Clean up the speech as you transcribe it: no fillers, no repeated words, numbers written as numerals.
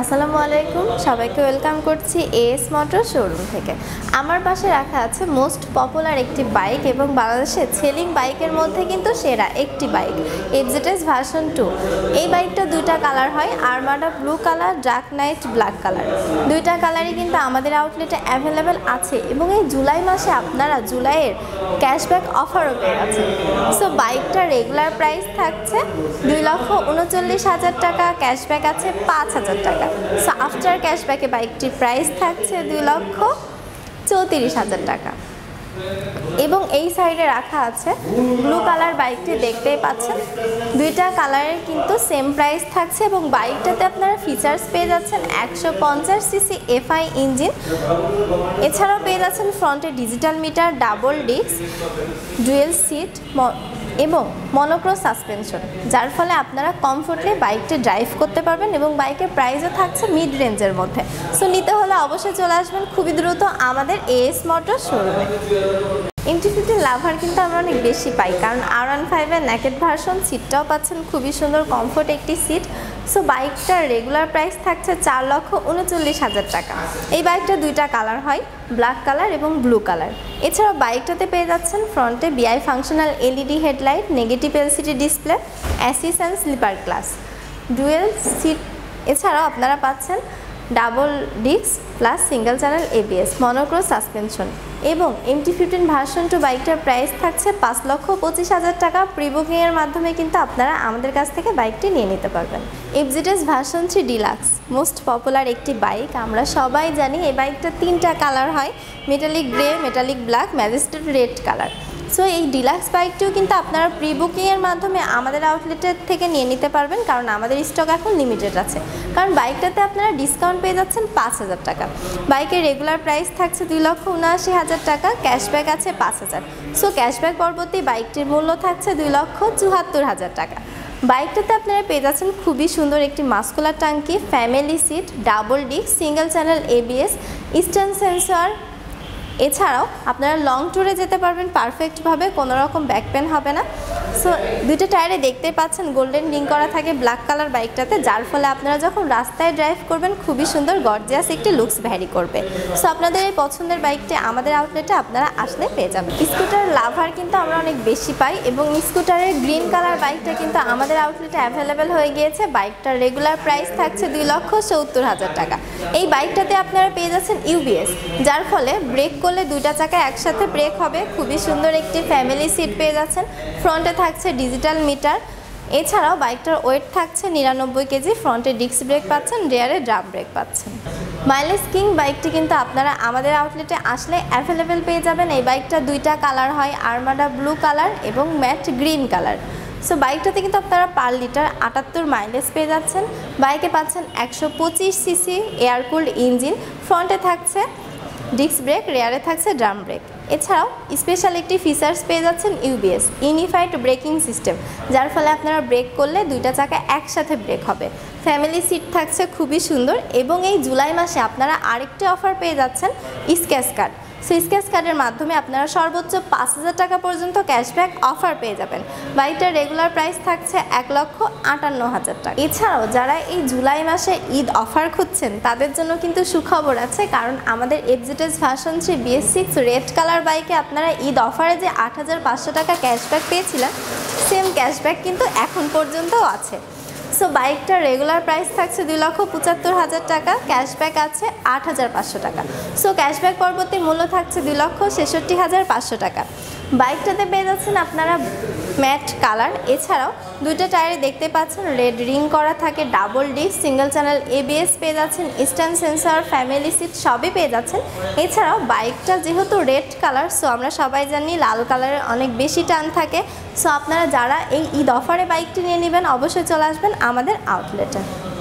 আসসালামু আলাইকুম, সবাইকে ওয়েলকাম করছি এএস মোটর শোরুম থেকে। আমার পাশে রাখা আছে মোস্ট পপুলার একটি বাইক এবং বাংলাদেশের সেলিং বাইকের মধ্যে কিন্তু সেরা একটি বাইক এফজেডএস ভার্সন 2। এই বাইকটা দুইটা কালার হয়, Armada blue colour, dark night black colour. দুইটা কালারই কিন্তু আমাদের আউটলেটে অ্যাভেলেবেল আছে এবং এই জুলাই মাসে আপনারা জুলাইয়ের ক্যাশব্যাক অফারও পেয়ে আছেন। সো বাইকটার রেগুলার প্রাইস থাকছে 2,39,000 টাকা, ক্যাশব্যাক আছে 5,000 টাকা। সো আফটার ক্যাশব্যাকে বাইকটির প্রাইস থাকছে 2,34,000 টাকা। এবং এই সাইডে রাখা আছে ব্লু কালার বাইকটি, দেখতেই পাচ্ছেন দুইটা কালারের কিন্তু সেম প্রাইস থাকছে এবং বাইকটাতে আপনারা ফিচার্স পেয়ে যাচ্ছেন 150 সিসি এফআই ইঞ্জিন, এছাড়াও পেয়ে যাচ্ছেন ফ্রন্টে digital meter, double disc, dual seat এবং মনোক্রো সাসপেনশন, যার ফলে আপনারা কমফোর্টলি বাইকটি ড্রাইভ করতে পারবেন এবং বাইকের প্রাইসও থাকছে মিড রেঞ্জের মধ্যে। সো নিতে হলে অবশ্যই চলে আসবেন খুবই দ্রুত আমাদের এএস মোটর শোরুমে। MT-50 লাভার কিন্তু আমরা অনেক বেশি পাই, কারণ R15-এর নেকেড ভার্সন সিটটাও পাচ্ছেন খুবই সুন্দর কমফোর্ট একটি সিট। সো বাইকটার রেগুলার প্রাইস থাকছে 4,39,000 টাকা। এই বাইকটা দুইটা কালার হয়, ব্ল্যাক কালার এবং ব্লু কালার। এছাড়াও বাইকটাতে পেয়ে যাচ্ছেন ফ্রন্টে bi functional LED headlight, negative LCD display, assist and slipper clutch, dual seat. এছাড়াও আপনারা পাচ্ছেন double disc plus single channel ABS, monocross suspension. এবং MT-15 ভার্সন 2 বাইকটার প্রাইস থাকছে 5,25,000 টাকা। প্রি বুকিংয়ের মাধ্যমে কিন্তু আপনারা আমাদের কাছ থেকে বাইকটি নিয়ে নিতে পারবেন। FZS version 3 deluxe most popular একটি বাইক, আমরা সবাই জানি। এই বাইকটা তিনটা কালার হয়, metallic grey, metallic black, Majestic red colour. So এই ডিলাক্স বাইকটিও কিন্তু আপনারা প্রি বুকিংয়ের মাধ্যমে আমাদের আউটলেটের থেকে নিয়ে নিতে পারবেন, কারণ আমাদের স্টক এখন লিমিটেড আছে। কারণ বাইকটাতে আপনারা ডিসকাউন্ট পেয়ে যাচ্ছেন 5,000 টাকা। বাইকের রেগুলার প্রাইস থাকছে 2,79,000 টাকা, ক্যাশব্যাক আছে 5,000। সো ক্যাশব্যাক পরবর্তী বাইকটির মূল্য থাকছে 2,74,000 টাকা। বাইকটাতে আপনারা পেয়ে যাচ্ছেন খুবই সুন্দর একটি মাস্কুলার টাঙ্কি, family seat, double disc, single channel ABS, stand sensor. এছাড়াও আপনারা লং ট্যুরে যেতে পারবেন পারফেক্টভাবে, কোনো রকম ব্যাক পেন হবে না। সো দুইটা টায়ারে দেখতে পাচ্ছেন গোল্ডেন রিং করা থাকে ব্ল্যাক কালার বাইকটাতে, যার ফলে আপনারা যখন রাস্তায় ড্রাইভ করবেন খুবই সুন্দর গর্জিয়াস একটি লুকস ভ্যারি করবে। সো আপনাদের এই পছন্দের বাইকটি আমাদের আউটলেটে আপনারা আসলে পেয়ে যাবেন। স্কুটার লাভার কিন্তু আমরা অনেক বেশি পাই এবং স্কুটারের গ্রিন কালার বাইকটা কিন্তু আমাদের আউটলেটে অ্যাভেলেবেল হয়ে গিয়েছে। বাইকটার রেগুলার প্রাইস থাকছে 2,70,000 টাকা। এই বাইকটাতে আপনারা পেয়ে যাচ্ছেন ইউবিএস, যার ফলে ব্রেক করলে দুইটা চাকা একসাথে ব্রেক হবে। খুবই সুন্দর একটি ফ্যামিলি সিট পেয়ে যাচ্ছেন, ফ্রন্টে থাকছে ডিজিটাল মিটার। এছাড়াও বাইকটার ওয়েট থাকছে 99 কেজি, ফ্রন্টে ডিস্ক ব্রেক পাচ্ছেন, রেয়ারে ড্রাম ব্রেক পাচ্ছেন। মাইলেজ কিং বাইকটি কিন্তু আপনারা আমাদের আউটলেটে আসলে অ্যাভেলেবেল পেয়ে যাবেন। এই বাইকটা দুইটা কালার হয়, আরমাডা ব্লু কালার এবং ম্যাট গ্রিন কালার। সো বাইকটাতে কিন্তু আপনারা পার লিটার 78 মাইলেজ পেয়ে যাচ্ছেন। বাইকে পাচ্ছেন 125 সিসি এয়ারকুলড ইঞ্জিন, ফ্রন্টে থাকছে ডিস্ক ব্রেক, রেয়ারে থাকছে ড্রাম ব্রেক। এছাড়াও স্পেশাল একটি ফিচার্স পেয়ে যাচ্ছেন ইউবিএস, ইউনিফাইড ব্রেকিং সিস্টেম, যার ফলে আপনারা ব্রেক করলে দুইটা চাকা একসাথে ব্রেক হবে। ফ্যামিলি সিট থাকছে খুবই সুন্দর। এবং এই জুলাই মাসে আপনারা আরেকটি অফার পেয়ে যাচ্ছেন স্ক্র্যাচ কার্ড। সো স্ক্র্যাচ কার্ডের মাধ্যমে আপনারা সর্বোচ্চ 5,000 টাকা পর্যন্ত ক্যাশব্যাক অফার পেয়ে যাবেন। বাইকটার রেগুলার প্রাইস থাকছে 1,58,000 টাকা। এছাড়াও যারা এই জুলাই মাসে ঈদ অফার খুঁজছেন তাদের জন্য কিন্তু সুখবর আছে, কারণ আমাদের FZS version 3 BS6 red colour বাইকে আপনারা ঈদ অফারে যে 8,500 টাকা ক্যাশব্যাক পেয়েছিলেন, সেম ক্যাশব্যাক কিন্তু এখন পর্যন্তও আছে। সো বাইকটার রেগুলার প্রাইস থাকছে 2,75,000 টাকা, ক্যাশব্যাক আছে 8,500 টাকা। সো ক্যাশব্যাক পরবর্তী মূল্য থাকছে 2,66,500 টাকা। বাইকটাতে পেয়ে যাচ্ছেন আপনারা ম্যাট কালার। এছাড়াও দুইটা টায়ারে দেখতে পাচ্ছেন রেড রিং করা থাকে, double disc, single channel ABS পেয়ে যাচ্ছেন, স্ট্যান্ড সেন্সর, ফ্যামিলি সিট সবই পেয়ে যাচ্ছেন। এছাড়াও বাইকটা যেহেতু রেড কালার, সো আমরা সবাই জানি লাল কালারের অনেক বেশি টান থাকে। সো আপনারা যারা এই ঈদ অফারে বাইকটি নিয়ে নেবেন অবশ্যই চলে আসবেন আমাদের আউটলেটে।